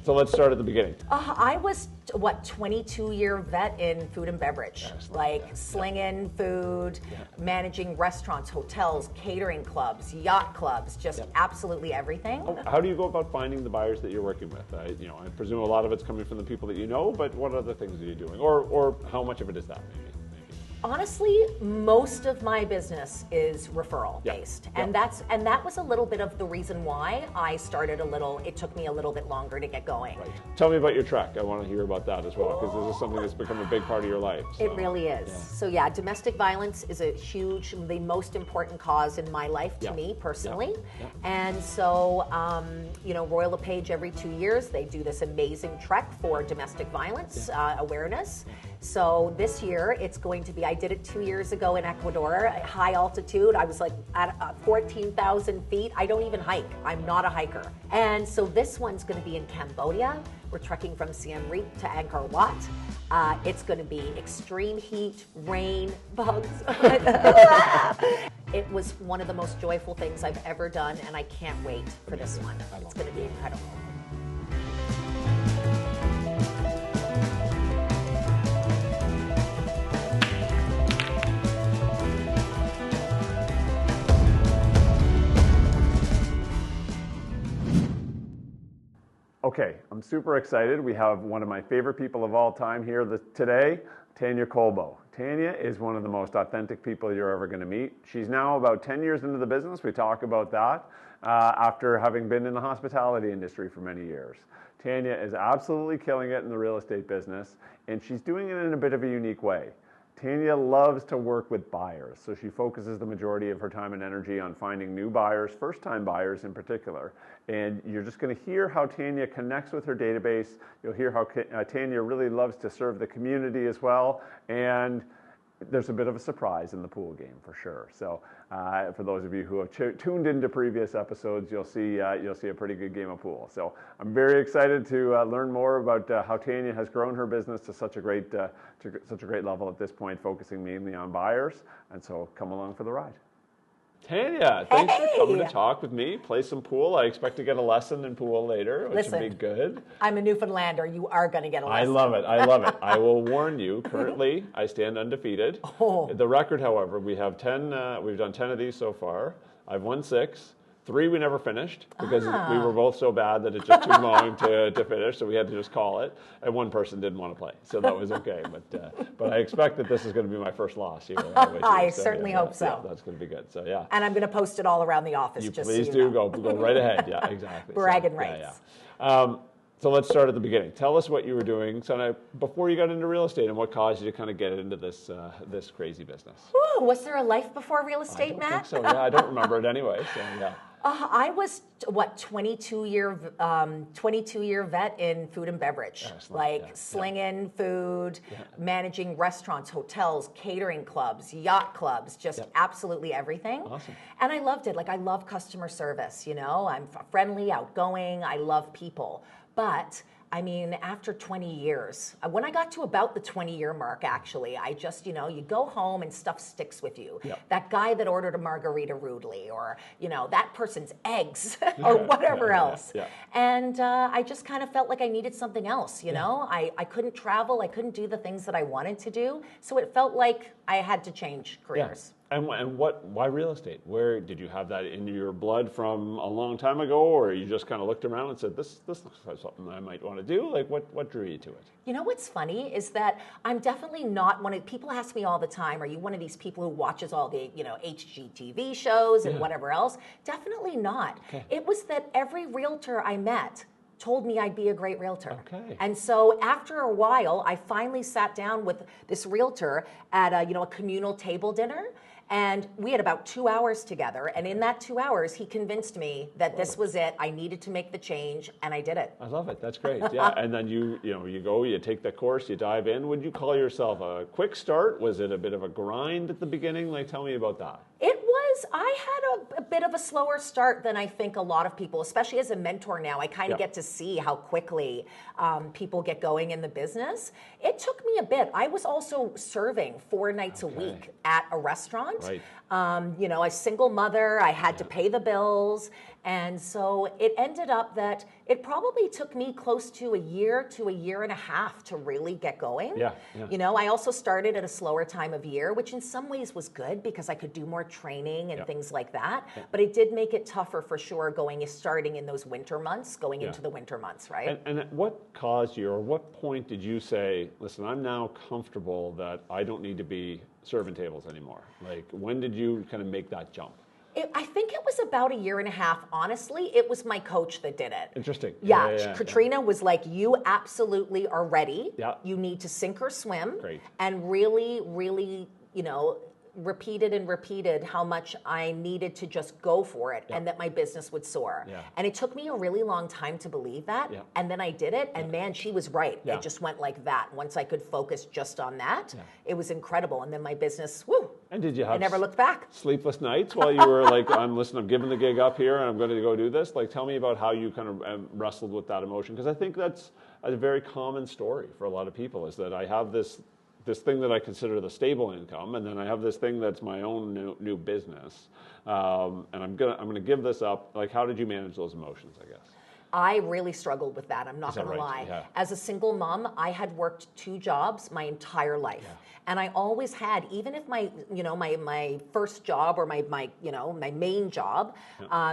So let's start at the beginning. I was, 22-year vet in food and beverage, slinging food, managing restaurants, hotels, catering clubs, yacht clubs, just absolutely everything. How do you go about finding the buyers that you're working with? I presume a lot of it's coming from the people that you know, but what other things are you doing? Or how much of it is that maybe? Honestly, most of my business is referral based. And that was a little bit of the reason why I started it took me a little bit longer to get going. Right. Tell me about your trek. I want to hear about that as well, because this is something that's become a big part of your life. So. It really is. So domestic violence is the most important cause in my life to me personally. And so, Royal LePage every 2 years, they do this amazing trek for domestic violence awareness. So this year it's going to be, I did it 2 years ago in Ecuador, at high altitude. I was like at 14,000 feet. I don't even hike. I'm not a hiker. And so this one's going to be in Cambodia. We're trekking from Siem Reap to Angkor Wat. It's going to be extreme heat, rain, bugs. It was one of the most joyful things I've ever done, and I can't wait for this one. It's going to be incredible. Okay, I'm super excited. We have one of my favorite people of all time here today, Tanya Colbo. Tanya is one of the most authentic people you're ever going to meet. She's now about 10 years into the business. We talk about that after having been in the hospitality industry for many years. Tanya is absolutely killing it in the real estate business, and she's doing it in a bit of a unique way. Tanya loves to work with buyers, so she focuses the majority of her time and energy on finding new buyers, first-time buyers in particular. And you're just going to hear how Tanya connects with her database. You'll hear how Tanya really loves to serve the community as well. And there's a bit of a surprise in the pool game for sure. So for those of you who have tuned into previous episodes, you'll see a pretty good game of pool. So I'm very excited to learn more about how Tanya has grown her business to such a great level at this point, focusing mainly on buyers. And so come along for the ride. Tanya, thanks for coming to talk with me, play some pool. I expect to get a lesson in pool later, which would be good. I'm a Newfoundlander. You are going to get a lesson. I love it. I love it. I will warn you, currently, I stand undefeated. The record, however, we've done 10 of these so far. I've won 6. 3 we never finished because we were both so bad that it just took long to finish, so we had to just call it. And one person didn't want to play, so that was okay. But I expect that this is going to be my first loss here. I certainly hope so. Yeah, that's going to be good. So yeah. And I'm going to post it all around the office. Please do go right ahead. Yeah, exactly. Bragging rights. So let's start at the beginning. Tell us what you were doing before you got into real estate and what caused you to kind of get into this crazy business. Ooh, was there a life before real estate, Matt? I don't think so. Yeah, I don't remember it anyway. So yeah. I was 22-year vet in food and beverage, slinging food, managing restaurants, hotels, catering clubs, yacht clubs, just absolutely everything. Awesome. And I loved it. I love customer service. I'm friendly, outgoing. I love people, but I mean, after 20 years, when I got to about the 20-year mark, actually, I just, you go home and stuff sticks with you. Yep. That guy that ordered a margarita rudely, or, that person's eggs, or whatever else. Yeah. And I just kind of felt like I needed something else, know? I couldn't travel. I couldn't do the things that I wanted to do. So it felt like I had to change careers. Yeah. And why real estate? Where did you have that in your blood from a long time ago, or you just kind of looked around and said, this looks like something I might want to do? Like, what drew you to it? You know what's funny is that I'm definitely not people ask me all the time, are you one of these people who watches all the, HGTV shows and whatever else? Definitely not. Okay. It was that every realtor I met told me I'd be a great realtor. Okay. And so after a while, I finally sat down with this realtor at a communal table dinner. And we had about 2 hours together. And in that 2 hours, he convinced me that this was it. I needed to make the change, and I did it. I love it. That's great. Yeah. And then you go, you take the course, you dive in. Would you call yourself a quick start? Was it a bit of a grind at the beginning? Tell me about that. It was. I had a bit of a slower start than I think a lot of people, especially as a mentor now. I kind of get to see how quickly people get going in the business. It took me a bit. I was also serving 4 nights a week at a restaurant. Right. A single mother, I had to pay the bills, And so it ended up that it probably took me close to a year and a half to really get going. Yeah. I also started at a slower time of year, which in some ways was good because I could do more training and things like that. But it did make it tougher for sure starting in those winter months, going into the winter months, right? And what caused you, or what point did you say, listen, I'm now comfortable that I don't need to be serving tables anymore? Like, when did you kind of make that jump? I think it was about a year and a half. Honestly, it was my coach that did it. Interesting. Katrina was like, you absolutely are ready. Yeah. You need to sink or swim. Great. And really, really, repeated how much I needed to just go for it and that my business would soar. Yeah. And it took me a really long time to believe that. Yeah. And then I did it, and man, she was right. Yeah. It just went like that. Once I could focus just on that, it was incredible. And then my business, woo. And did you have I never looked back. Sleepless nights while you were like, I'm giving the gig up here and I'm going to go do this? Like, tell me about how you kind of wrestled with that emotion, because I think that's a very common story for a lot of people, is that I have this thing that I consider the stable income, and then I have this thing that's my own new business, and I'm gonna give this up. Like, how did you manage those emotions, I guess? I really struggled with that. I'm not going to lie. Yeah. As a single mom, I had worked 2 jobs my entire life. Yeah. And I always had, even if my first job or my main job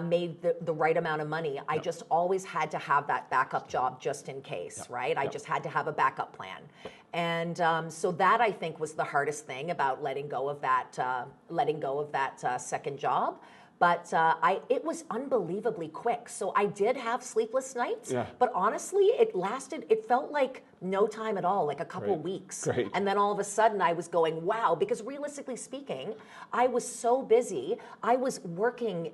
made the right amount of money, I just always had to have that backup job just in case, right? I just had to have a backup plan. And so that, I think, was the hardest thing about letting go of that second job. But it was unbelievably quick. So I did have sleepless nights, but honestly, it felt like no time at all, like a couple weeks. Great. And then all of a sudden I was going, wow, because realistically speaking, I was so busy. I was working,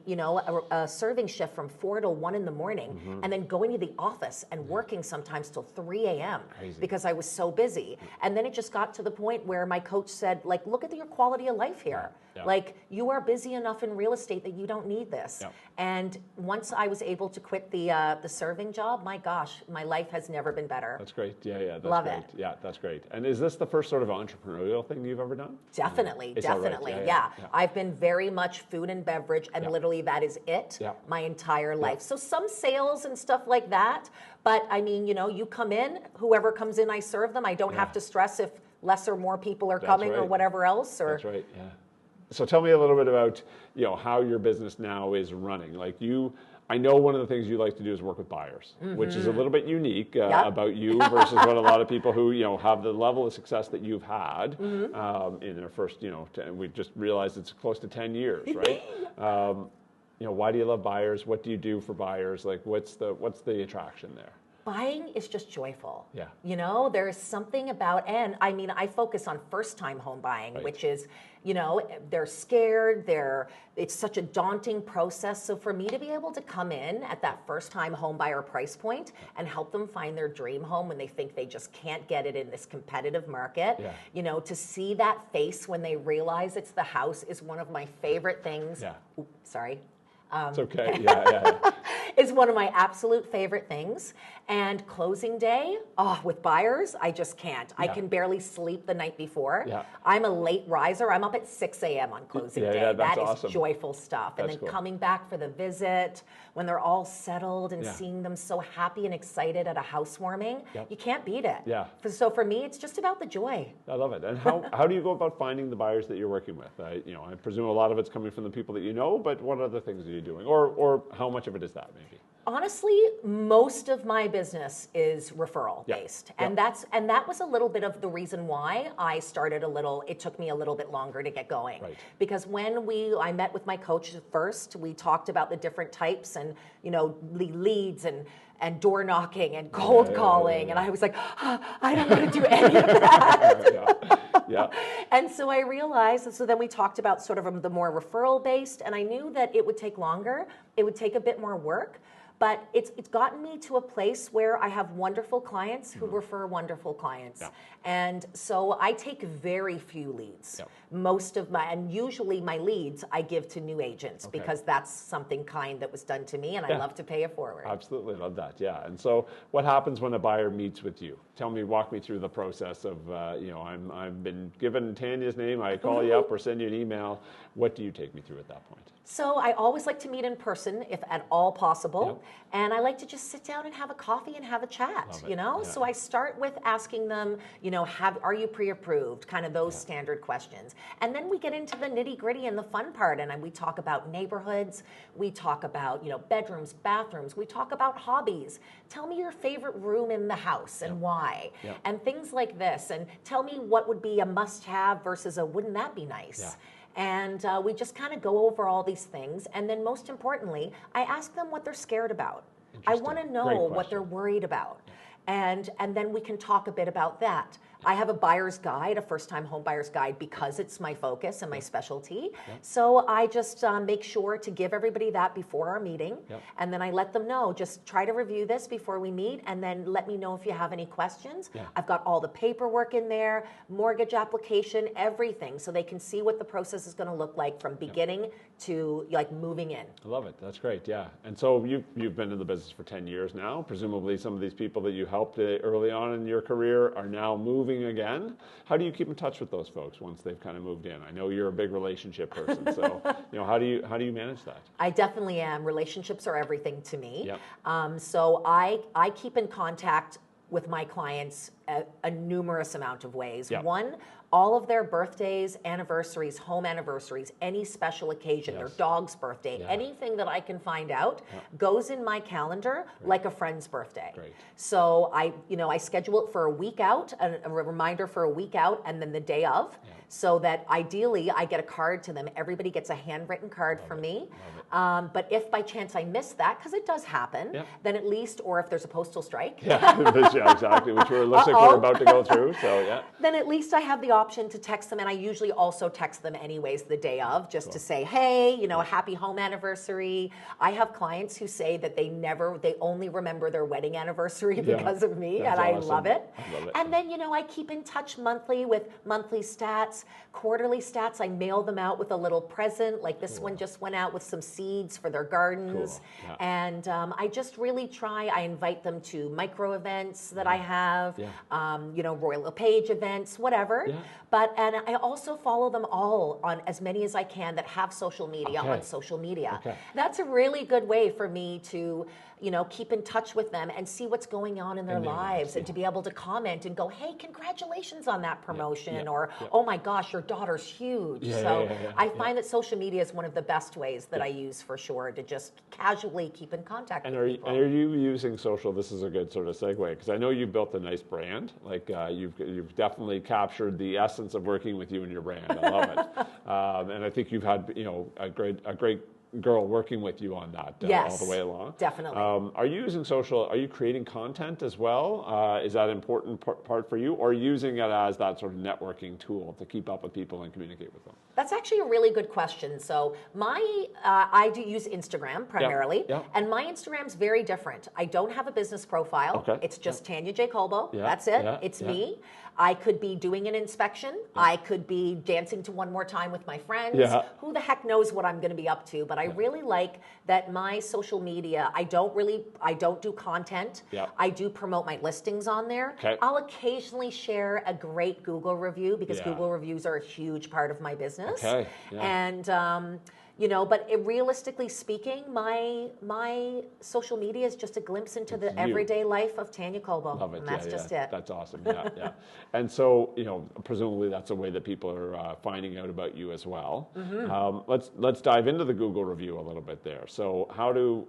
a serving shift from 4 to 1 in the morning, and then going to the office and working sometimes till 3 a.m. because I was so busy. And then it just got to the point where my coach said, like, look at your quality of life here. Yeah. Like, you are busy enough in real estate that you don't need this. Yeah. And once I was able to quit the serving job, my gosh, my life has never been better. That's great. Yeah, that's Love great. it. Yeah, that's great. And is this the first sort of entrepreneurial thing you've ever done? Definitely. Right? Yeah. I've been very much food and beverage, and literally that is it my entire life. So some sales and stuff like that, but I mean, you come in, whoever comes in, I serve them. I don't have to stress if less or more people are coming or whatever else. That's right. Yeah. So tell me a little bit about, how your business now is running. Like, I know one of the things you like to do is work with buyers, which is a little bit unique about you versus what a lot of people who, have the level of success that you've had in their first, we just realized it's close to 10 years, right? Why do you love buyers? What do you do for buyers? Like, what's the attraction there? Buying is just joyful. Yeah. There's something about, and I mean, I focus on first-time home buying, which is, they're scared, it's such a daunting process. So for me to be able to come in at that first-time home buyer price point and help them find their dream home when they think they just can't get it in this competitive market, to see that face when they realize it's the house is one of my favorite things. Yeah. Oops, sorry. It's okay. Yeah. Is one of my absolute favorite things. And closing day, with buyers, I just can't. Yeah. I can barely sleep the night before. Yeah. I'm a late riser. I'm up at 6 a.m. on closing day. Yeah, that's that is awesome. Joyful stuff. That's and then cool. Coming back for the visit, when they're all settled and seeing them so happy and excited at a housewarming, you can't beat it. Yeah. So for me, it's just about the joy. I love it. And how do you go about finding the buyers that you're working with? I presume a lot of it's coming from the people that you know, but what other things are you doing? Or how much of it is that, maybe? Honestly, most of my business is referral based. And that was a little bit of the reason why I started it took me a little bit longer to get going. Right. Because when I met with my coach first, we talked about the different types and, leads and door knocking and cold calling. And I was like, I don't want to do any of that. Yeah. And so I realized, so then we talked about sort of the more referral based, and I knew that it would take longer, it would take a bit more work, but it's gotten me to a place where I have wonderful clients who refer wonderful clients. Yeah. And so I take very few leads. Yeah. And usually my leads I give to new agents because that's something kind that was done to me, and I love to pay it forward. Absolutely love that, yeah. And so what happens when a buyer meets with you? Walk me through the process of, I've been given Tanya's name, I call you up or send you an email. What do you take me through at that point? So I always like to meet in person if at all possible. And I like to just sit down and have a coffee and have a chat, you know? Yeah. So I start with asking them, you know, are you pre-approved? Kind of those standard questions. And then we get into the nitty-gritty and the fun part. And we talk about neighborhoods. We talk about, you know, bedrooms, bathrooms. We talk about hobbies. Tell me your favorite room in the house and why. And things like this. And tell me what would be a must-have versus a wouldn't that be nice? And we just kind of go over all these things. And then most importantly, I ask them what they're scared about. I want to know what they're worried about. And then we can talk a bit about that. I have a buyer's guide, a first-time home buyer's guide, because it's my focus and my specialty. So I just make sure to give everybody that before our meeting. And then I let them know, just try to review this before we meet, and then let me know if you have any questions. I've got all the paperwork in there, mortgage application, everything, so they can see what the process is going to look like from beginning to like moving in. I love it. That's great. Yeah. And so you've been in the business for 10 years now. Presumably some of these people that you helped early on in your career are now moving again. How do you keep in touch with those folks once they've kind of moved in? I know you're a big relationship person, so you know, how do you manage that? I definitely am. Relationships are everything to me. So I keep in contact with my clients a numerous amount of ways. One, all of their birthdays, anniversaries, home anniversaries, any special occasion, their dog's birthday, anything that I can find out goes in my calendar like a friend's birthday. So I schedule it for a week out, a reminder for a week out, and then the day of, so that ideally I get a card to them. Everybody gets a handwritten card from me. But if by chance I miss that, because it does happen, then at least, or if there's a postal strike. Exactly, which looks like we're about to go through, so then at least I have the option to text them, and I usually also text them anyways the day of, just to say, hey, you know, happy home anniversary. I have clients who say that they only remember their wedding anniversary because of me, and I love it. And then, you know, I keep in touch monthly with monthly stats, quarterly stats. I mail them out with a little present, like this one just went out with some seeds for their gardens. And I just really try, I invite them to micro events that I have, you know, Royal LePage events, whatever. And I also follow them all on as many as I can that have social media on social media. That's a really good way for me to, you know, keep in touch with them and see what's going on in their lives, and to be able to comment and go, hey, congratulations on that promotion, or oh my gosh, your daughter's huge. I find that social media is one of the best ways that I use for sure to just casually keep in contact with people. And are you using social? This is a good sort of segue, because I know you've built a nice brand. Like you've definitely captured the essence of working with you and your brand. I love it. And I think you've had, you know, a great girl working with you on that all the way along. Definitely. Are you using social? Are you creating content as well? Is that an important part for you, or using it as that sort of networking tool to keep up with people and communicate with them? That's actually a really good question. So I do use Instagram primarily, and my Instagram's very different. I don't have a business profile. It's just Tanya J. Colbo. That's it. It's me. I could be doing an inspection. I could be dancing to One More Time with my friends. Who the heck knows what I'm going to be up to? But I really like that my social media, I don't do content. I do promote my listings on there. I'll occasionally share a great Google review, because Google reviews are a huge part of my business. And you know, but realistically speaking, my social media is just a glimpse into the everyday life of Tanya Colbo. Love it. And that's just it. That's awesome. And so, you know, presumably that's a way that people are finding out about you as well. Let's dive into the Google review a little bit there. So how do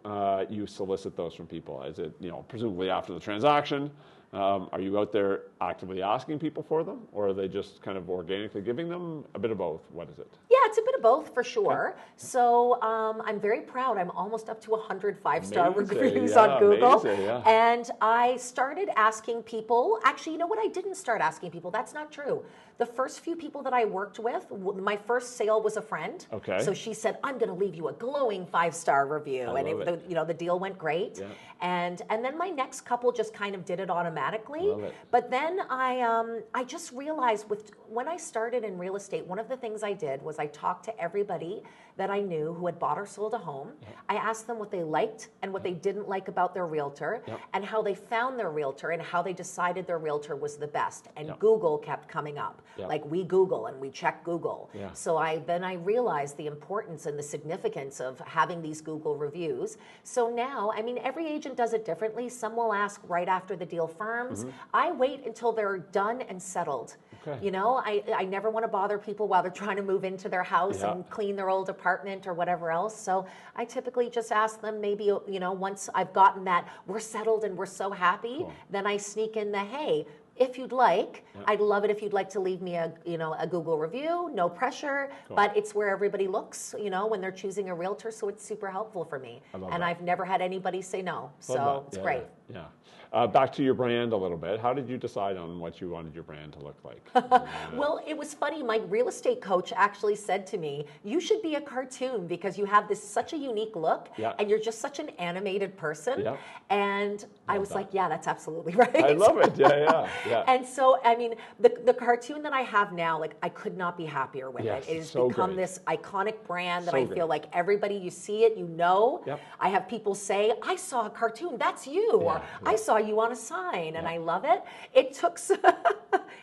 you solicit those from people? Is it, you know, presumably after the transaction? Are you out there actively asking people for them, or are they just kind of organically giving them? A bit of both. What is it? Yeah, it's a bit of both for sure. So I'm very proud. I'm almost up to 100 5-star reviews on Google. And I started asking people, actually, you know what? I didn't start asking people. That's not true. The first few people that I worked with, my first sale was a friend. So she said, I'm going to leave you a glowing 5-star review. And you know, the deal went great. And then my next couple just kind of did it automatically. But then I just realized when I started in real estate, one of the things I did was I talked to everybody that I knew who had bought or sold a home. I asked them what they liked and what they didn't like about their realtor, and how they found their realtor, and how they decided their realtor was the best. And Google kept coming up. Yep. Like we Google and we check Google. Yeah. So then I realized the importance and the significance of having these Google reviews. So now, I mean, every agent does it differently. Some will ask right after the deal firms. I wait until they're done and settled. Okay. You know, I never want to bother people while they're trying to move into their house and clean their old apartment or whatever else. So I typically just ask them maybe, you know, once I've gotten that we're settled and we're so happy, then I sneak in the, hey, if you'd like, I'd love it if you'd like to leave me a Google review, no pressure, but it's where everybody looks, you know, when they're choosing a realtor, so it's super helpful for me. And I've never had anybody say no, so it's great. Yeah. Back to your brand a little bit. How did you decide on what you wanted your brand to look like? Well, it was funny. My real estate coach actually said to me, you should be a cartoon because you have such a unique look and you're just such an animated person. And I was like, yeah, that's absolutely right. I love it. Yeah. And so, I mean, the cartoon that I have now, like, I could not be happier with it. It has become this iconic brand that I feel like everybody, you see it, you know. I have people say, I saw a cartoon, that's you. Or I saw you on a sign, and I love it. It took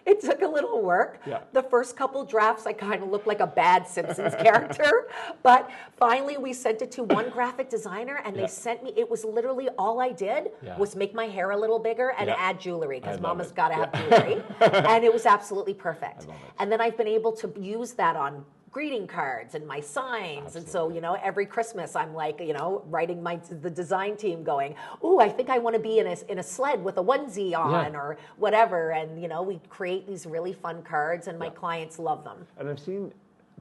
it took a little work. The first couple drafts, I kind of looked like a bad Simpsons character, but finally we sent it to one graphic designer, and they sent me. It was literally all I did was make my hair a little bigger and add jewelry because Mama's got to have jewelry, and it was absolutely perfect. And then I've been able to use that on greeting cards and my signs. And so, you know, every Christmas I'm like, you know, writing the design team going, ooh, I think I want to be in a sled with a onesie on or whatever. And, you know, we create these really fun cards and my clients love them. And I've seen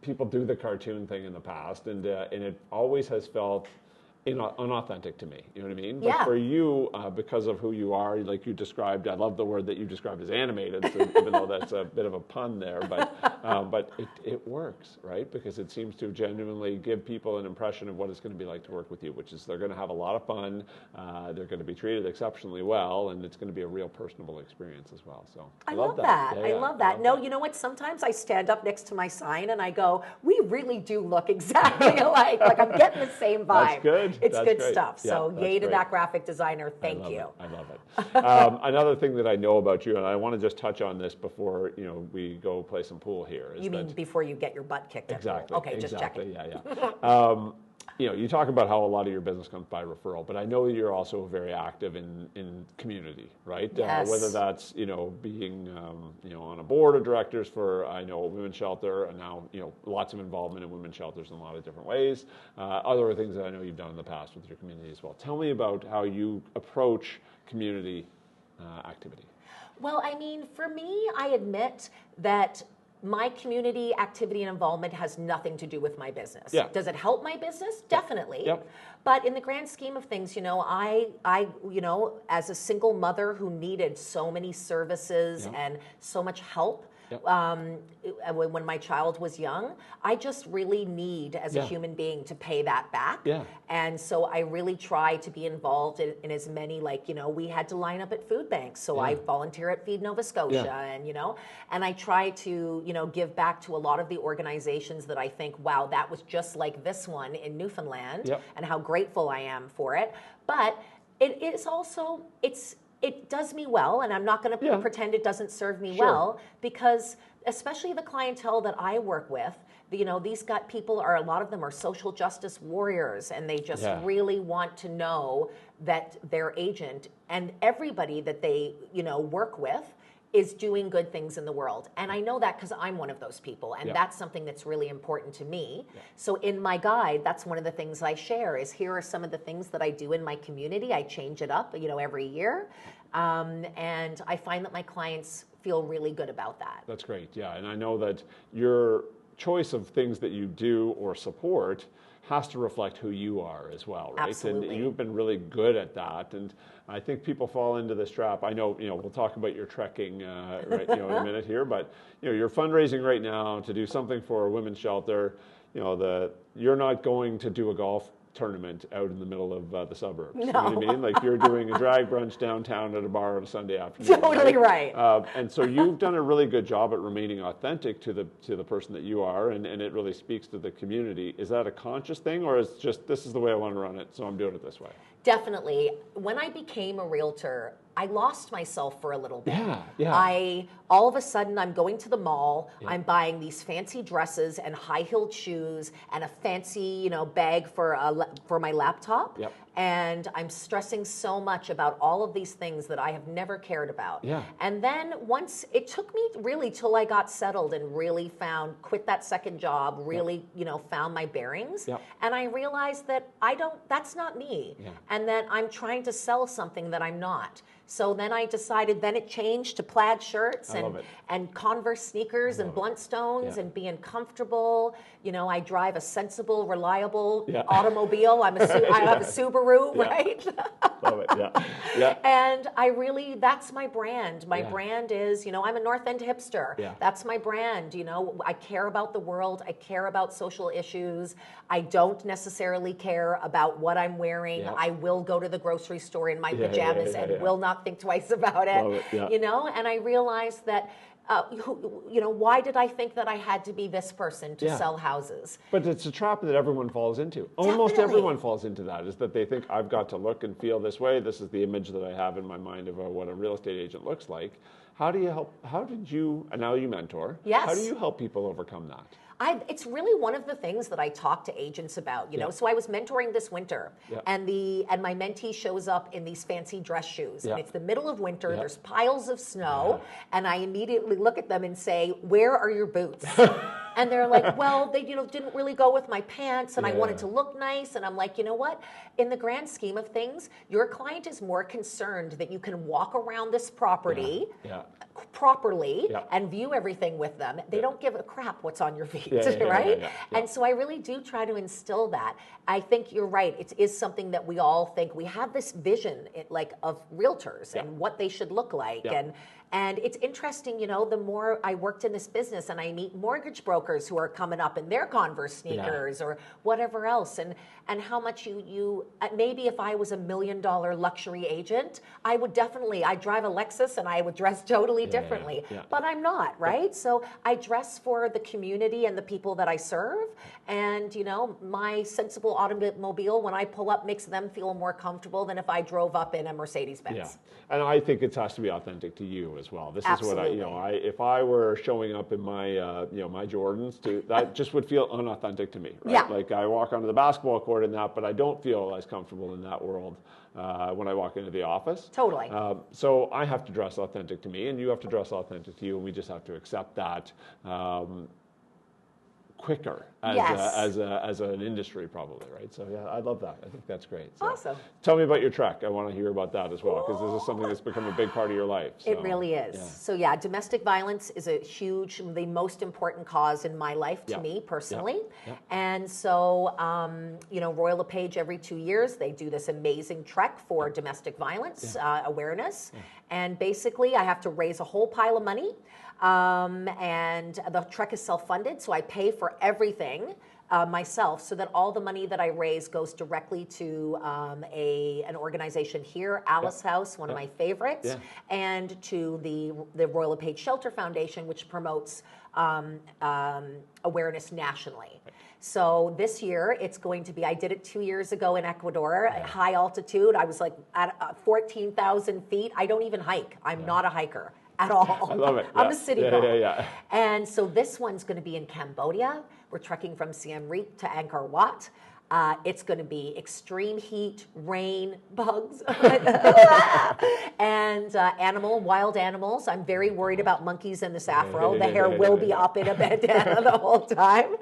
people do the cartoon thing in the past and it always has felt unauthentic to me, you know what I mean? But for you, because of who you are, like you described, I love the word that you described as animated, so even though that's a bit of a pun there, but it works, right? Because it seems to genuinely give people an impression of what it's going to be like to work with you, which is they're going to have a lot of fun, they're going to be treated exceptionally well, and it's going to be a real personable experience as well. So I love that. I love that. No, you know what? Sometimes I stand up next to my sign and I go, we really do look exactly alike. Like I'm getting the same vibe. That's good. It's that's good great. stuff. So yay to that graphic designer. Thank you. I love it. Another thing that I know about you, and I want to just touch on this before we go play some pool here. You mean before you get your butt kicked? Exactly. Okay, just checking. Yeah. You talk about how a lot of your business comes by referral, but I know you're also very active in community, right? Yes. Whether that's being on a board of directors for a women's shelter, and now lots of involvement in women's shelters in a lot of different ways. Other things that I know you've done in the past with your community as well. Tell me about how you approach community activity. Well, I mean, for me, I admit that my community activity and involvement has nothing to do with my business. Does it help my business? Definitely. But in the grand scheme of things, I as a single mother who needed so many services and so much help, when my child was young, I just really need, as a human being, to pay that back. And so I really try to be involved in as many, we had to line up at food banks. So I volunteer at Feed Nova Scotia and I try to, give back to a lot of the organizations that I think, wow, that was just like this one in Newfoundland and how grateful I am for it. But it is also, it does me well, and I'm not going to pretend it doesn't serve me well, because especially the clientele that I work with, these people a lot of them are social justice warriors, and they just really want to know that their agent and everybody that they, work with is doing good things in the world. And I know that because I'm one of those people, and that's something that's really important to me. So in my guide, that's one of the things I share is here are some of the things that I do in my community. I change it up, every year. And I find that my clients feel really good about that. That's great, and I know that your choice of things that you do or support has to reflect who you are as well, right? Absolutely. And you've been really good at that. And I think people fall into this trap. I know, we'll talk about your trekking, right, in a minute here, but you're fundraising right now to do something for a women's shelter. You're not going to do a golf tournament out in the middle of the suburbs. No. You know what I mean? Like you're doing a drag brunch downtown at a bar on a Sunday afternoon. Totally right. And so you've done a really good job at remaining authentic to the person that you are, and it really speaks to the community. Is that a conscious thing, or is just this is the way I want to run it, so I'm doing it this way? Definitely. When I became a realtor, I lost myself for a little bit. Yeah. All of a sudden, I'm going to the mall. Yeah. I'm buying these fancy dresses and high-heeled shoes and a fancy, bag for my laptop. Yep. And I'm stressing so much about all of these things that I have never cared about. Yeah. And then once it took me really till I got settled and really quit that second job, really, found my bearings. Yep. And I realized that that's not me. Yeah. And that I'm trying to sell something that I'm not. So then I decided, then it changed to plaid shirts and Converse sneakers and Bluntstones and being comfortable. I drive a sensible, reliable automobile. I have a Subaru, right? Love it, yeah. And that's my brand. My brand is, I'm a North End hipster. Yeah. That's my brand. I care about the world. I care about social issues. I don't necessarily care about what I'm wearing. Yeah. I will go to the grocery store in my pajamas and will not think twice about it. Love it, And I realized that why did I think that I had to be this person to sell houses? But it's a trap that everyone falls into. Almost everyone falls into that, is that they think, I've got to look and feel this way. This is the image that I have in my mind of what a real estate agent looks like. How did you, and now you mentor, yes. How do you help people overcome that? It's really one of the things that I talk to agents about, So I was mentoring this winter, and my mentee shows up in these fancy dress shoes, and it's the middle of winter. There's piles of snow, and I immediately look at them and say, "Where are your boots?" And they're like, "Well, they didn't really go with my pants, and I wanted to look nice." And I'm like, you know what? In the grand scheme of things, your client is more concerned that you can walk around this property. Properly and view everything with them. They don't give a crap what's on your feet, right? And so I really do try to instill that. I think you're right. It is something that we all think. We have this vision of realtors and what they should look like. And it's interesting, the more I worked in this business and I meet mortgage brokers who are coming up in their Converse sneakers or whatever else, and how much you maybe if I was $1 million luxury agent, I'd drive a Lexus and I would dress totally differently. But I'm not, right? So I dress for the community and the people that I serve. And, my sensible automobile, when I pull up, makes them feel more comfortable than if I drove up in a Mercedes-Benz. Yeah. And I think it has to be authentic to you as well. This Absolutely. is what if I were showing up in my, my Jordans, that just would feel unauthentic to me, right? Yeah. Like I walk onto the basketball court in that, but I don't feel as comfortable in that world when I walk into the office. Totally. So I have to dress authentic to me, and you have to dress authentic to you, and we just have to accept that quicker as an industry, probably, right? So I love that. I think that's great. So, awesome. Tell me about your trek. I want to hear about that as well, because this is something that's become a big part of your life. So, it really is. Yeah. So domestic violence is the most important cause in my life to me personally. And so, Royal LePage every 2 years, they do this amazing trek for domestic violence awareness. And basically I have to raise a whole pile of money. And the trek is self-funded, so I pay for everything myself, so that all the money that I raise goes directly to an organization here, Alice House, one of my favorites, and to the Royal LePage Shelter Foundation, which promotes awareness nationally. So this year it's going to be, I did it 2 years ago in Ecuador at high altitude. I was like at 14,000 feet. I don't even hike. I'm not a hiker at all. I love it. I'm a city girl. Yeah. And so this one's going to be in Cambodia. We're trekking from Siem Reap to Angkor Wat. It's going to be extreme heat, rain, bugs, and wild animals. I'm very worried about monkeys in this afro. The hair will be up in a bandana the whole time.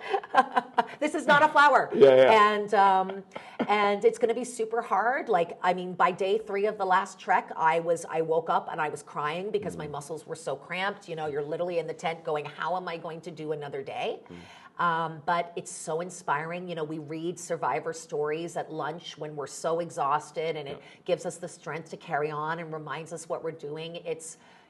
This is not a flower. And it's going to be super hard. By day 3 of the last trek, I woke up and I was crying because my muscles were so cramped. You're literally in the tent going, how am I going to do another day? But it's so inspiring. We read survivor stories at lunch when we're so exhausted, and it gives us the strength to carry on and reminds us what we're doing.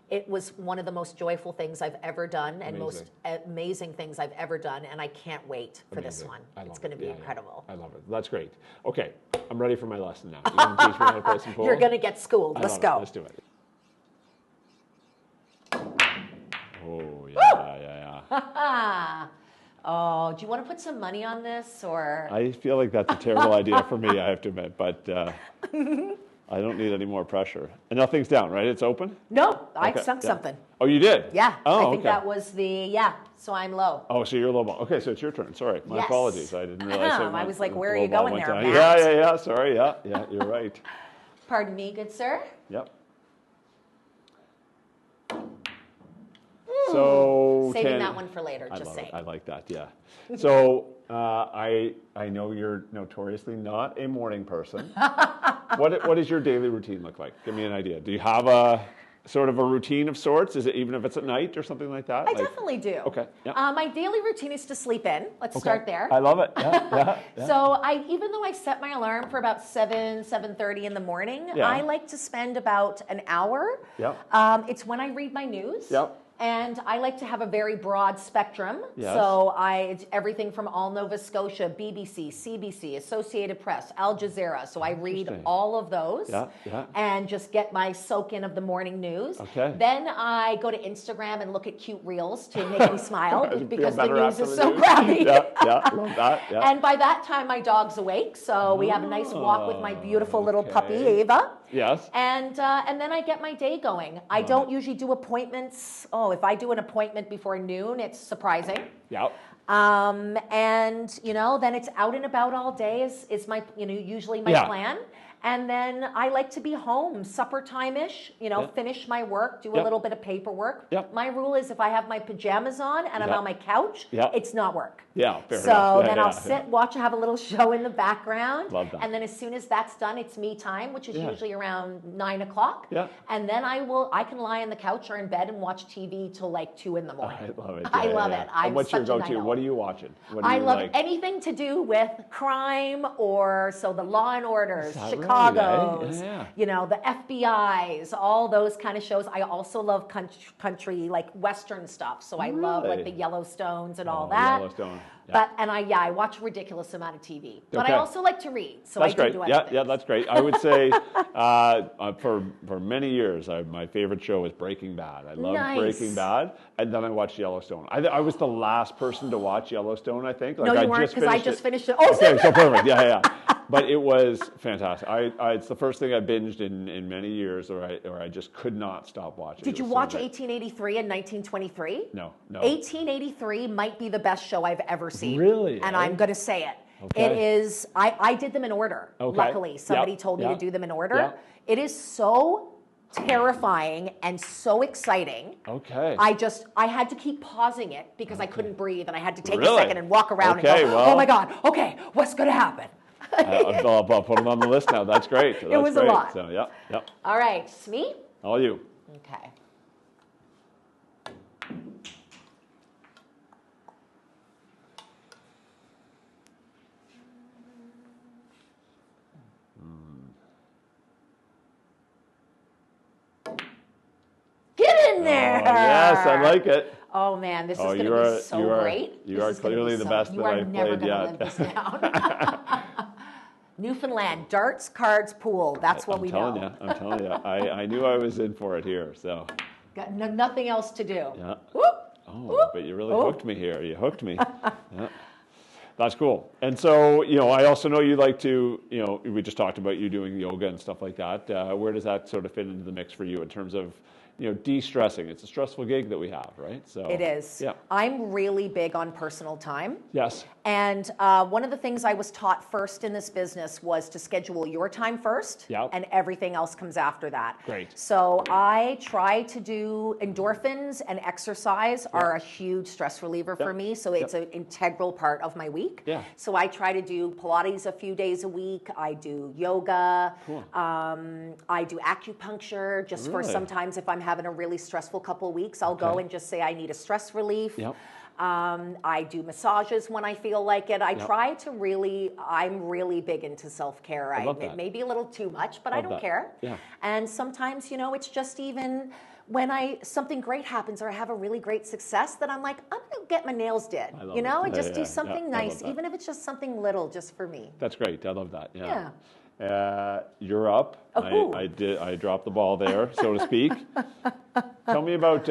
It was one of the most joyful things I've ever done and most amazing things I've ever done, and I can't wait for this one. It's going to be incredible. I love it. That's great. Okay, I'm ready for my lesson now. You're going to teach me how to play some pool? You're going to get schooled. Let's go. Let's do it. Oh, yeah. Oh, do you want to put some money on this, or? I feel like that's a terrible idea for me, I have to admit, but I don't need any more pressure. And nothing's down, right? It's open? No, I Okay, sunk yeah. something. Oh, you did? Yeah, Oh, I think okay. that was so I'm low. Oh, so you're low ball. Okay, so it's your turn. Sorry, my apologies. I didn't realize. I was like, where are low you ball going went there, down. Matt? Yeah. Sorry, yeah, you're right. Pardon me, good sir? Yep. So saving that one for later, just saying. I like that, yeah. So I know you're notoriously not a morning person. What does your daily routine look like? Give me an idea. Do you have a sort of a routine of sorts? Is it even if it's at night or something like that? I definitely do. Okay. Yeah. My daily routine is to sleep in. Let's start there. I love it. Yeah. So even though I set my alarm for about 7:30 in the morning, I like to spend about an hour. Yep. It's when I read my news. Yep. And I like to have a very broad spectrum. Yes. So it's everything from All Nova Scotia, BBC, CBC, Associated Press, Al Jazeera. So I read all of those and just get my soak in of the morning news. Okay. Then I go to Instagram and look at cute reels to make me smile because the news is so news. crappy. Love that. Yeah. And by that time, my dog's awake. So we have a nice walk with my beautiful little puppy, Ava. Yes. And then I get my day going. I don't usually do appointments. If I do an appointment before noon, it's surprising. Yep. And then it's out and about all day is my usually my plan. And then I like to be home, supper time-ish, finish my work, do a little bit of paperwork. Yep. My rule is if I have my pajamas on and I'm on my couch, it's not work. Yeah, fair enough. So then I'll sit, watch, have a little show in the background. Love that. And then as soon as that's done, it's me time, which is usually around 9 o'clock. Yeah. And then I can lie on the couch or in bed and watch TV till like 2 in the morning. I love it. I love it. And what's your go-to? What are you watching? I love anything to do with crime or the Law and Orders, Chicago's, the FBI's, all those kind of shows. I also love country like Western stuff. So I love like the Yellowstones and all that. Yellowstone. But I watch a ridiculous amount of TV. But I also like to read, so that's I great. do other things. Yeah, that's great. I would say for many years, my favorite show was Breaking Bad. I love Breaking Bad, and then I watched Yellowstone. I was the last person to watch Yellowstone, I think. No, you weren't, because I just finished it. Oh, okay, so perfect. Yeah. But it was fantastic. it's the first thing I binged in many years, or I just could not stop watching. Did you watch 1883 and 1923? No. 1883 might be the best show I've ever seen. Really? And I'm going to say it. Okay. It is, I did them in order. Okay. Luckily, somebody told me to do them in order. Yeah. It is so terrifying and so exciting. Okay. I had to keep pausing it because I couldn't breathe, and I had to take a second and walk around and go, oh my God, okay, what's going to happen? I'll put them on the list now. That's great. That's it was great. a lot. So, yeah. All right, Smee? All you. Okay. Get in there! Oh, yes, I like it. Oh man, this is going to be so great. You are clearly the best that I've played yet. You are never going to live this down. Newfoundland, darts, cards, pool. That's what we know. I'm telling you. I knew I was in for it here. So. Got nothing else to do. Yeah. Whoop, whoop, but you really hooked me here. You hooked me. Yeah. That's cool. And so, I also know you like to, we just talked about you doing yoga and stuff like that. Where does that sort of fit into the mix for you in terms of, de-stressing? It's a stressful gig that we have, right? So it is. Yeah. I'm really big on personal time. Yes. And one of the things I was taught first in this business was to schedule your time first, and everything else comes after that. Great. So I try to do endorphins, and exercise are a huge stress reliever for me. So it's an integral part of my week. Yeah. So I try to do Pilates a few days a week. I do yoga. Cool. I do acupuncture just for sometimes if I'm having a really stressful couple of weeks, I'll go and just say I need a stress relief. Yep. I do massages when I feel like it. I try to I'm really big into self-care. It may be a little too much, but I don't care. Yeah. And sometimes, it's just even when something great happens or I have a really great success that I'm like, I'm going to get my nails did, and just do something nice, even if it's just something little just for me. That's great. I love that. Yeah. You're up. I dropped the ball there, so to speak. Tell me about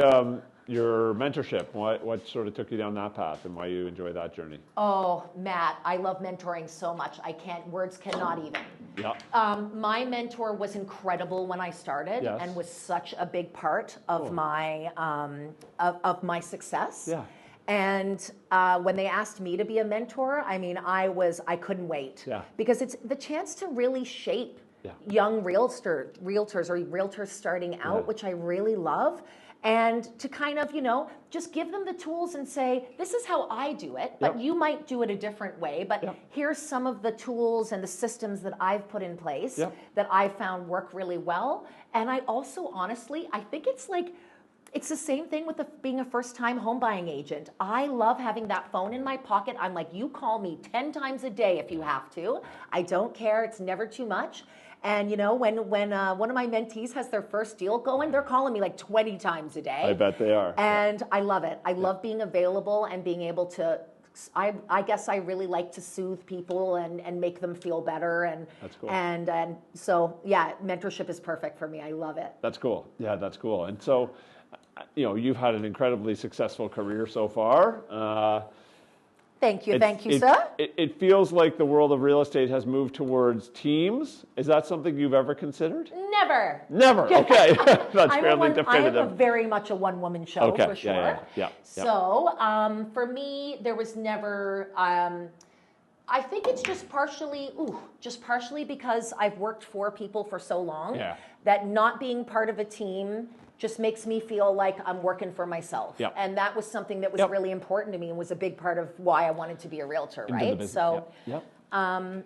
your mentorship, what sort of took you down that path and why you enjoy that journey? Oh, Matt, I love mentoring so much. Words cannot even. Yeah. My mentor was incredible when I started and was such a big part of my success. Yeah. And when they asked me to be a mentor, I mean, I couldn't wait because it's the chance to really shape young realtors or realtors starting out, which I really love. And to kind of, just give them the tools and say, this is how I do it, but you might do it a different way. But here's some of the tools and the systems that I've put in place that I found work really well. And I also, honestly, I think it's the same thing with being a first-time home buying agent. I love having that phone in my pocket. I'm like, you call me 10 times a day if you have to. I don't care. It's never too much. And when one of my mentees has their first deal going, they're calling me like 20 times a day. I bet they are. And I love it. I love being available and being able to, I guess I really like to soothe people and make them feel better. And that's cool. And so, yeah, mentorship is perfect for me. I love it. That's cool. Yeah, that's cool. And so, you've had an incredibly successful career so far. Thank you, sir. It feels like the world of real estate has moved towards teams. Is that something you've ever considered? Never. Never. Okay, that's fairly definitive. I am very much a one-woman show for sure. Yeah. So for me, there was never. I think it's just partially because I've worked for people for so long that not being part of a team just makes me feel like I'm working for myself. Yep. And that was something that was really important to me and was a big part of why I wanted to be a realtor, right? So, no,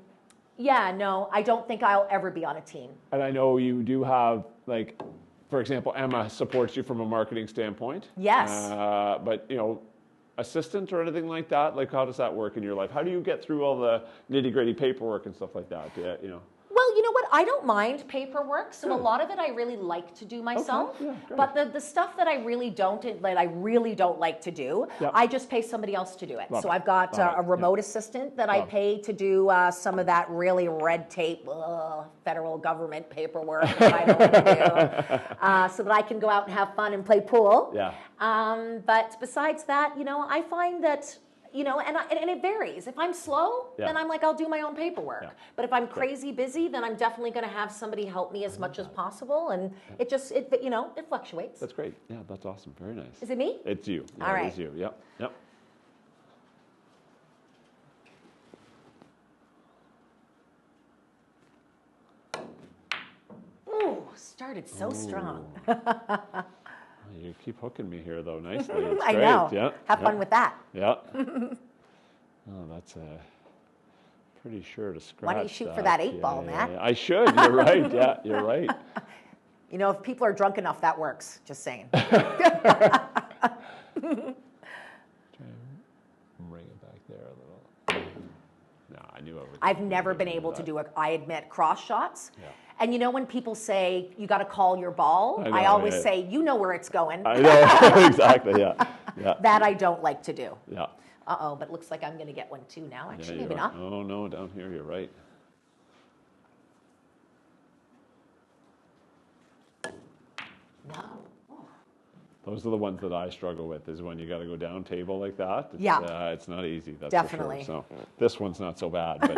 I don't think I'll ever be on a team. And I know you do have, like, for example, Emma supports you from a marketing standpoint. Yes. But, assistant or anything like that? Like, how does that work in your life? How do you get through all the nitty-gritty paperwork and stuff like that? Well, you know what? I don't mind paperwork, so a lot of it I really like to do myself. Okay. Yeah, but the stuff that I really don't like to do, I just pay somebody else to do it. So I've got a remote assistant that I pay to do some of that really red tape, federal government paperwork that I don't want to do, so that I can go out and have fun and play pool. Yeah. But besides that, I find that. And it varies. If I'm slow, then I'm like, I'll do my own paperwork. Yeah. But if I'm crazy busy, then I'm definitely going to have somebody help me as much as possible. And it fluctuates. That's great. Yeah, that's awesome. Very nice. Is it me? It's you. Yeah, all right. It is you. Yep. Ooh, started so strong. You keep hooking me here, though, nicely. It's I great. know. Yeah. Have fun with that. Yeah. That's pretty sure to scratch. Why don't you shoot for that 8-ball, Matt? I should. You're right. Yeah, you're right. If people are drunk enough, that works. Just saying. Try and bring it back there a little. No, I knew I would. I've never been able to do I admit, cross shots. Yeah. And when people say, you got to call your ball, I always say, you know where it's going. I know, exactly, yeah. That I don't like to do. Yeah. Uh-oh, but it looks like I'm going to get one too now. Actually, maybe not. Oh, no, down here, you're right. No. Those are the ones that I struggle with, is when you got to go down table like that. It's not easy, that's definitely. For sure. So this one's not so bad, but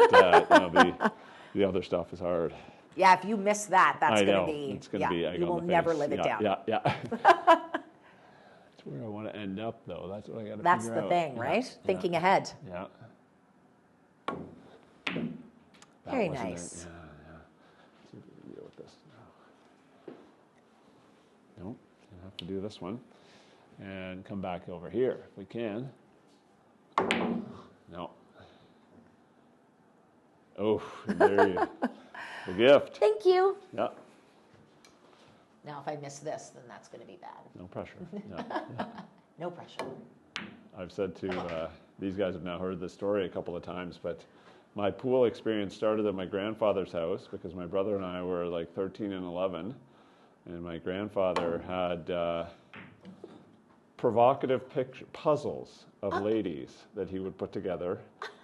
the other stuff is hard. Yeah, if you miss that, that's going to be. It's going to be. You will never live it down. Yeah. That's where I want to end up, though. That's what I got to figure out. That's the thing, right? Yeah. Thinking ahead. Yeah. Very nice. Yeah. Let's see if we can deal with this. Nope. Gonna have to do this one, and come back over here if we can. No. Oh, there you. The gift. Thank you. Yeah. Now, if I miss this, then that's going to be bad. No pressure. Yeah. No pressure. I've said to these guys have now heard this story a couple of times, but my pool experience started at my grandfather's house because my brother and I were like 13 and 11, and my grandfather had provocative puzzles of ladies that he would put together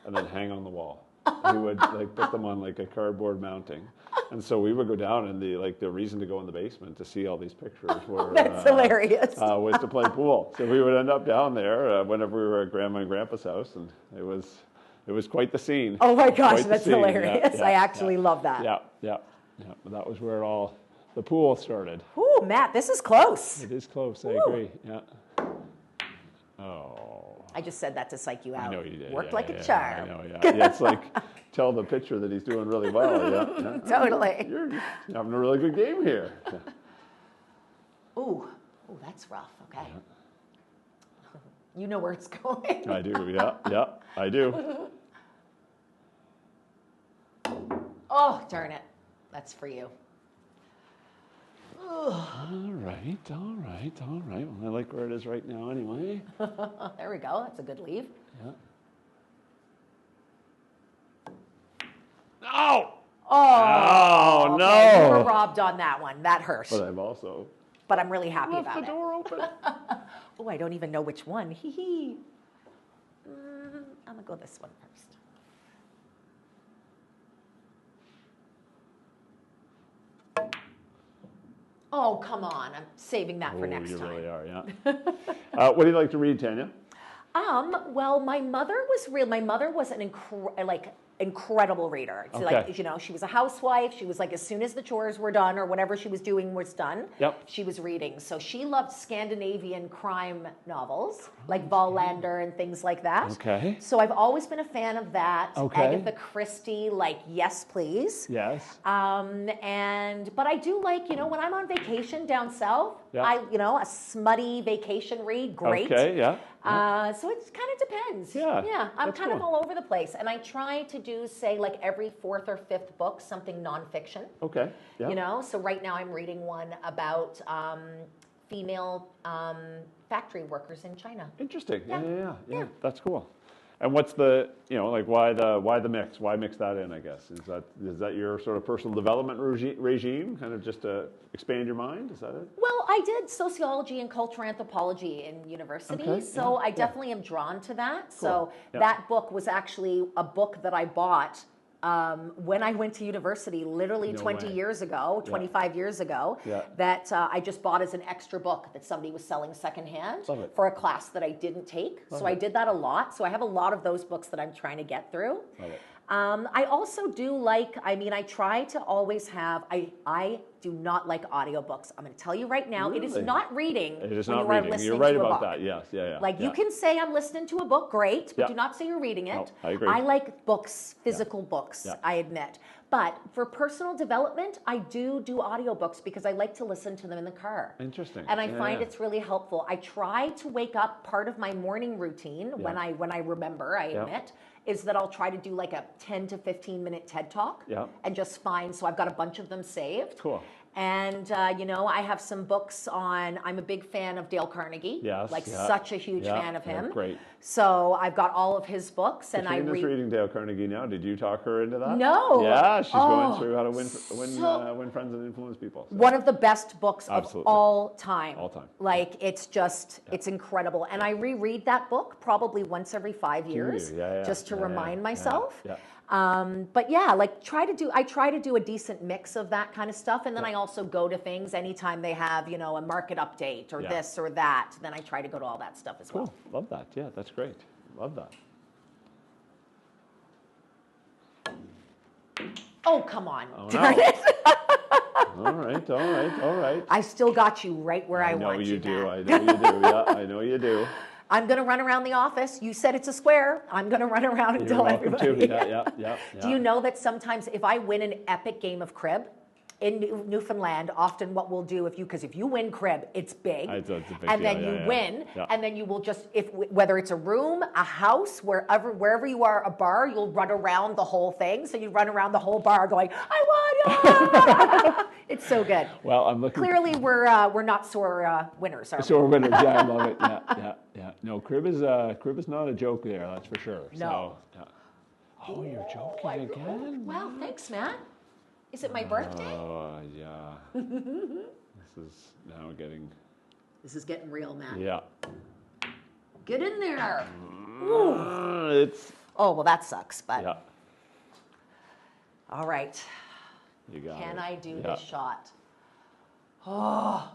and then hang on the wall. He would put them on like a cardboard mounting, And so we would go down, and the reason to go in the basement to see all these pictures were That's hilarious. was to play pool. So we would end up down there whenever we were at Grandma and Grandpa's house, and it was quite the scene. Oh my gosh, that's scene. hilarious. Yeah, I actually love that. Yeah. That was where the pool started. Ooh, Matt, this is close. It is close. I agree. Yeah. Oh. I just said that to psych you out. I know you did. Worked like a charm. I know. Yeah. It's like tell the pitcher that he's doing really well. Yeah. Totally. You're having a really good game here. Yeah. Ooh, that's rough. Okay. Yeah. You know where it's going. I do. Yeah. I do. Oh, darn it. That's for you. All right. Well, I like where it is right now anyway. There we go. That's a good leave. Yeah. No! Oh, no! Okay. You were robbed on that one. That hurt. But I'm really happy about it. left the door open. Oh, I don't even know which one. Hee hee. I'm going to go this one first. Oh, come on. I'm saving that for next time. You really are, yeah. What do you like to read, Tanya? Well, my mother was an incredible reader. It's like, she was a housewife. She was like, as soon as the chores were done or whatever she was doing was done, she was reading. So she loved Scandinavian crime novels, like Wallander and things like that. Okay. So I've always been a fan of that. Okay. Agatha Christie, like, yes, please. Yes. But I do like, when I'm on vacation down south, a smutty vacation read, great. Okay, yeah. So it kind of depends. Yeah. I'm kind of all over the place. And I try to do, say, like every fourth or fifth book, something nonfiction. Okay. Yeah. So right now I'm reading one about female factory workers in China. Interesting. Yeah. That's cool. And what's the, why the mix? Why mix that in, I guess? Is that your sort of personal development regime, kind of just to expand your mind? Is that it? Well, I did sociology and cultural anthropology in university, so I definitely am drawn to that. Cool. So that book was actually a book that I bought when I went to university, literally 25 years ago, that I just bought as an extra book that somebody was selling secondhand for a class that I didn't take. So I did that a lot. So I have a lot of those books that I'm trying to get through. Love it. I also do I try to always have, I do not like audiobooks. I'm going to tell you right now, Really? It is not reading. It is when not you are reading. listening You're right to a about book. that. Yes. Yeah. Like you can say I'm listening to a book, great, but do not say you're reading it. No, I agree. I like books, physical books, I admit. But for personal development, I do audiobooks because I like to listen to them in the car. Interesting. And I find it's really helpful. I try to wake up, part of my morning routine when I remember, I admit, is that I'll try to do like a 10 to 15 minute TED Talk and just so I've got a bunch of them saved. Cool. And, I have some books I'm a big fan of Dale Carnegie. Yes. Such a huge fan of him. Great. So I've got all of his books and Katrina's reading Dale Carnegie now. Did you talk her into that? No. Yeah, she's going through how to win friends and influence people. So. One of the best books of all time. All time. Like, it's just, it's incredible. And I reread that book probably once every 5 years just to remind myself. Yeah. But I try to do a decent mix of that kind of stuff. And then I also go to things anytime they have, a market update or this or that. Then I try to go to all that stuff as well. Love that. Yeah, that's great. Love that. Oh, come on. Oh, Darn it. All right. I still got you right where I want you, do. I know you do. Yeah, I know you do. I'm going to run around the office. You said it's a square. I'm going to run around and tell everybody. Yeah. Do you know that sometimes if I win an epic game of crib in Newfoundland, often what we'll do because if you win crib, it's big. It's a big and deal. then you win, and then you will just whether it's a room, a house, wherever you are, a bar, you'll run around the whole thing. So you run around the whole bar going, I won! It's so good. Well, I'm looking. Clearly, we're not sore winners, are we? Sore winners. Yeah, I love it. Yeah. No, crib is not a joke there. That's for sure. No. So, Oh, you're joking again? Well, thanks, Matt. Is it my birthday? Oh, yeah. This is getting real, Matt. Yeah. Get in there. It's. Oh, well, that sucks, but. Yeah. All right. You got Can it. I do this shot? Oh.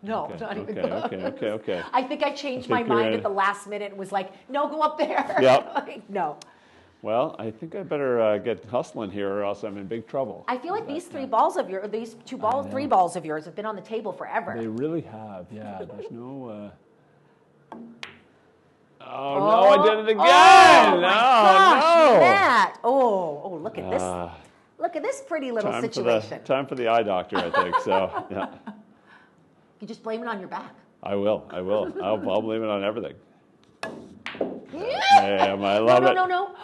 No, Okay, not even okay, close. okay. I think I changed my mind at the last minute and was like, no, go up there. Yep. Like, no. Well, I think I better get hustling here, or else I'm in big trouble. I feel like these three balls of yours, these three balls of yours have been on the table forever. They really have, yeah. There's no... Oh, no, I did it again! Oh, my gosh, no! Matt. Oh, look at this. Look at this pretty little situation. Time for the eye doctor, I think, so, yeah. You just blame it on your back. I will. I'll blame it on everything. Damn, I love it. No.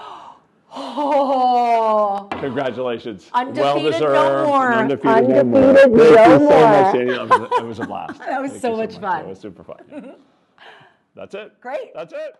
Oh. Congratulations. Undefeated, well no more. Undefeated, no more. more. Thank you so much, Tanya. It was a blast. That was so much fun. It was super fun. That's it. Great. That's it.